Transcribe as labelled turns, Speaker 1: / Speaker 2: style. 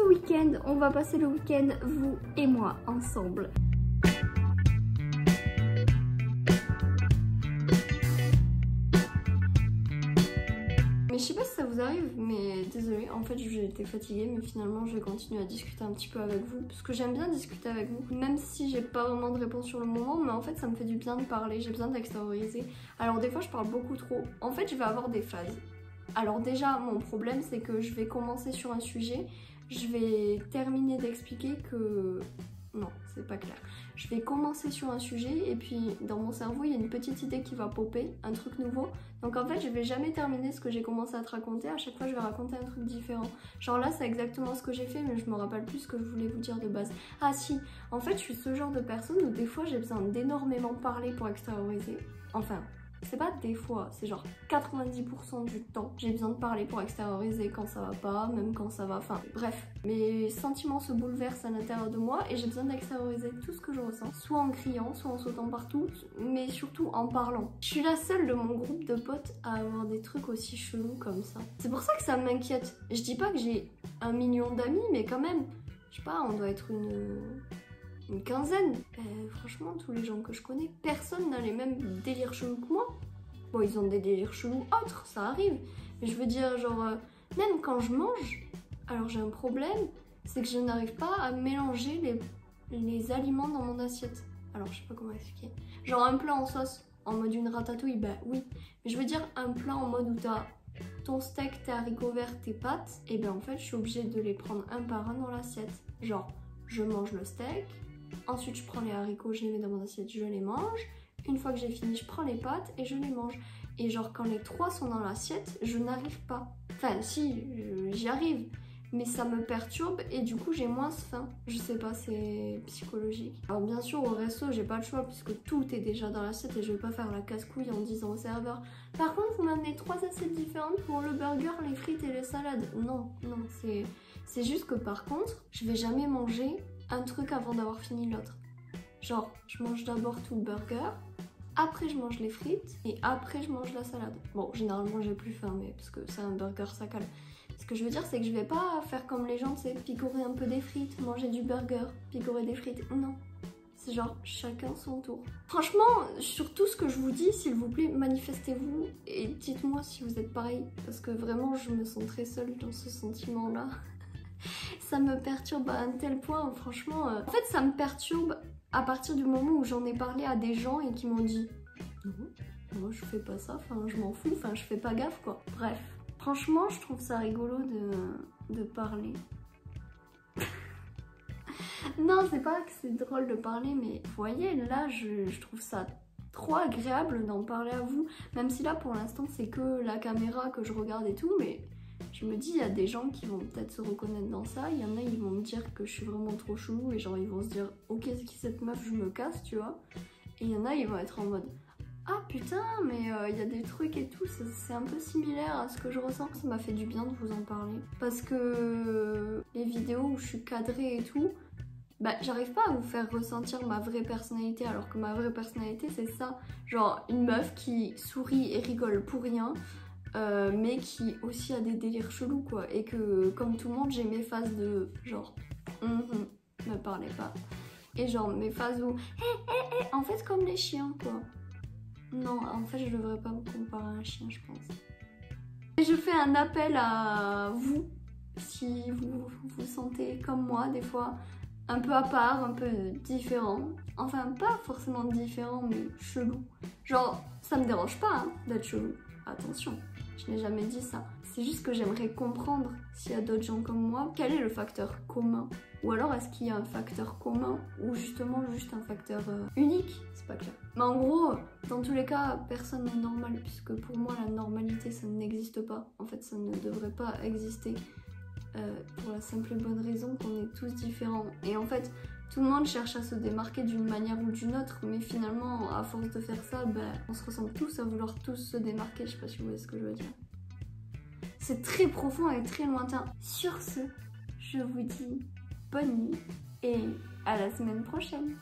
Speaker 1: le week-end, on va passer le week-end, vous et moi, ensemble. Mais je sais pas si ça vous arrive, mais désolée, en fait j'ai été fatiguée, mais finalement je vais continuer à discuter un petit peu avec vous, parce que j'aime bien discuter avec vous, même si j'ai pas vraiment de réponse sur le moment, mais en fait ça me fait du bien de parler, j'ai besoin d'extérioriser. Alors des fois je parle beaucoup trop, en fait je vais avoir des phases. Alors déjà mon problème c'est que je vais commencer sur un sujet, je vais terminer d'expliquer que... Non, c'est pas clair. Je vais commencer sur un sujet et puis dans mon cerveau il y a une petite idée qui va popper, un truc nouveau. Donc en fait je vais jamais terminer ce que j'ai commencé à te raconter, à chaque fois je vais raconter un truc différent. Genre là c'est exactement ce que j'ai fait mais je me rappelle plus ce que je voulais vous dire de base. Ah si, en fait je suis ce genre de personne où des fois j'ai besoin d'énormément parler pour extérioriser. Enfin... c'est pas des fois, c'est genre 90% du temps. J'ai besoin de parler pour extérioriser quand ça va pas, même quand ça va, enfin bref. Mes sentiments se bouleversent à l'intérieur de moi et j'ai besoin d'extérioriser tout ce que je ressens. Soit en criant, soit en sautant partout, mais surtout en parlant. Je suis la seule de mon groupe de potes à avoir des trucs aussi chelous comme ça. C'est pour ça que ça m'inquiète. Je dis pas que j'ai 1 million d'amis, mais quand même, je sais pas, on doit être une quinzaine. Franchement, tous les gens que je connais, personne n'a les mêmes délires chelous que moi. Bon, ils ont des délires chelous autres, ça arrive. Mais je veux dire, genre, même quand je mange, alors j'ai un problème, c'est que je n'arrive pas à mélanger les aliments dans mon assiette. Alors, je sais pas comment expliquer. Genre un plat en sauce, en mode une ratatouille, bah oui. Mais je veux dire un plat en mode où t'as ton steak, tes haricots verts, tes pâtes, et ben en fait, je suis obligée de les prendre un par un dans l'assiette. Genre, je mange le steak, ensuite je prends les haricots, je les mets dans mon assiette, je les mange. Une fois que j'ai fini, je prends les pâtes et je les mange. Et genre quand les trois sont dans l'assiette, je n'arrive pas. Enfin si, j'y arrive. Mais ça me perturbe et du coup j'ai moins faim. Je sais pas, c'est psychologique. Alors bien sûr au resto j'ai pas le choix puisque tout est déjà dans l'assiette et je vais pas faire la casse-couille en disant au serveur: par contre vous m'amenez 3 assiettes différentes pour le burger, les frites et les salades. Non, non, c'est juste que par contre, je vais jamais manger un truc avant d'avoir fini l'autre. Genre, je mange d'abord tout le burger, après je mange les frites et après je mange la salade. Bon, généralement j'ai plus faim, mais parce que c'est un burger, ça cale. Ce que je veux dire, c'est que je vais pas faire comme les gens, tu sais, picorer un peu des frites, manger du burger, picorer des frites. Non, c'est genre chacun son tour. Franchement, sur tout ce que je vous dis, s'il vous plaît, manifestez-vous et dites-moi si vous êtes pareil. Parce que vraiment, je me sens très seule dans ce sentiment-là. Ça me perturbe à un tel point, franchement. En fait, ça me perturbe à partir du moment où j'en ai parlé à des gens et qui m'ont dit non, moi je fais pas ça, enfin je m'en fous, enfin je fais pas gaffe quoi. Bref, franchement, je trouve ça rigolo de parler. Non, c'est pas que c'est drôle de parler, mais vous voyez, là je trouve ça trop agréable d'en parler à vous. Même si là pour l'instant c'est que la caméra que je regarde et tout, mais je me dis, il y a des gens qui vont peut-être se reconnaître dans ça. Il y en a, ils vont me dire que je suis vraiment trop chelou et genre ils vont se dire ok, c'est qui cette meuf, je me casse, tu vois. Et il y en a, ils vont être en mode ah putain, mais il y a des trucs et tout, c'est un peu similaire à ce que je ressens. Ça m'a fait du bien de vous en parler. Parce que les vidéos où je suis cadrée et tout, bah j'arrive pas à vous faire ressentir ma vraie personnalité, alors que ma vraie personnalité c'est ça. Genre une meuf qui sourit et rigole pour rien. Mais qui aussi a des délires chelous quoi, et que comme tout le monde j'ai mes phases de genre me parlez pas, et genre mes phases où en fait comme les chiens quoi. Non, en fait je devrais pas me comparer à un chien je pense. Et je fais un appel à vous, si vous vous sentez comme moi des fois un peu à part, un peu différent, enfin pas forcément différent mais chelou, genre ça me dérange pas hein, d'être chelou, attention. Je n'ai jamais dit ça. C'est juste que j'aimerais comprendre s'il y a d'autres gens comme moi, quel est le facteur commun? Ou alors est-ce qu'il y a un facteur commun ou justement juste un facteur unique? C'est pas clair. Mais en gros, dans tous les cas, personne n'est normal puisque pour moi la normalité ça n'existe pas. En fait ça ne devrait pas exister pour la simple et bonne raison qu'on est tous différents. Et en fait, tout le monde cherche à se démarquer d'une manière ou d'une autre, mais finalement, à force de faire ça, bah, on se ressemble tous à vouloir tous se démarquer. Je sais pas si vous voyez ce que je veux dire. C'est très profond et très lointain. Sur ce, je vous dis bonne nuit et à la semaine prochaine.